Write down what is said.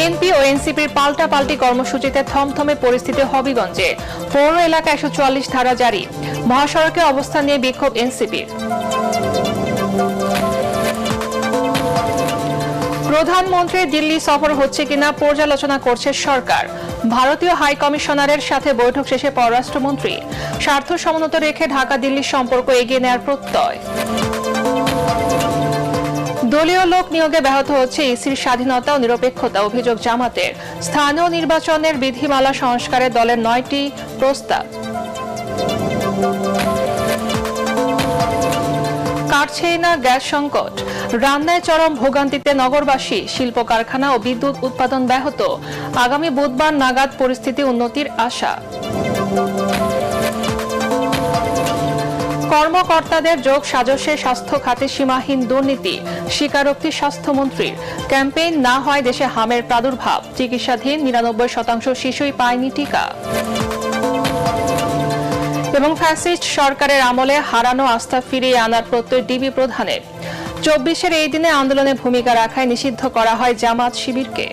BNP ও এনসিপির পাল্টাপাল্টি কর্মসূচিতে থমথমে পরিস্থিতি হবিগঞ্জে। পৌর এলাকা 144 ধারা জারি। মহাসড়কে অবস্থান নিয়ে বিক্ষোভ এনসিপির। প্রধানমন্ত্রীর দিল্লি সফর হচ্ছে কিনা পর্যালোচনা করছে সরকার। ভারতীয় হাই কমিশনারের সাথে বৈঠক শেষে পররাষ্ট্রমন্ত্রী। স্বার্থ সমুন্নত রেখে ঢাকা দিল্লির সম্পর্ক এগিয়ে নেওয়ার প্রত্যয়। দলীয় লোক নিয়োগে ব্যাহত হচ্ছে ইসির স্বাধীনতা ও নিরপেক্ষতা, অভিযোগ জামাতের। স্থানীয় নির্বাচনের বিধিমালা সংস্কারে দলের 9টি প্রস্তাব। কাটছেই না গ্যাস সংকট, রান্নায় চরম ভোগান্তিতে নগরবাসী। শিল্প কারখানা ও বিদ্যুৎ উৎপাদন ব্যাহত। আগামী বুধবার নাগাদ পরিস্থিতি উন্নতির আশা। কর্মকর্তাদের যোগ সাজসে স্বাস্থ্য খাতে সীমাহীন দুর্নীতি, স্বীকারোক্তি স্বাস্থ্যমন্ত্রীর। ক্যাম্পেইন না হয় দেশে হামের প্রাদুর্ভাব। চিকিৎসাধীন 99% শিশুই পায়নি টিকা। এবং ফ্যাসিস্ট সরকারের আমলে হারানো আস্থা ফিরিয়ে আনার প্রত্যয় ডিবি প্রধানের। 24-এর এই দিনে আন্দোলনে ভূমিকা রাখায় নিষিদ্ধ করা হয় জামাত শিবিরকে।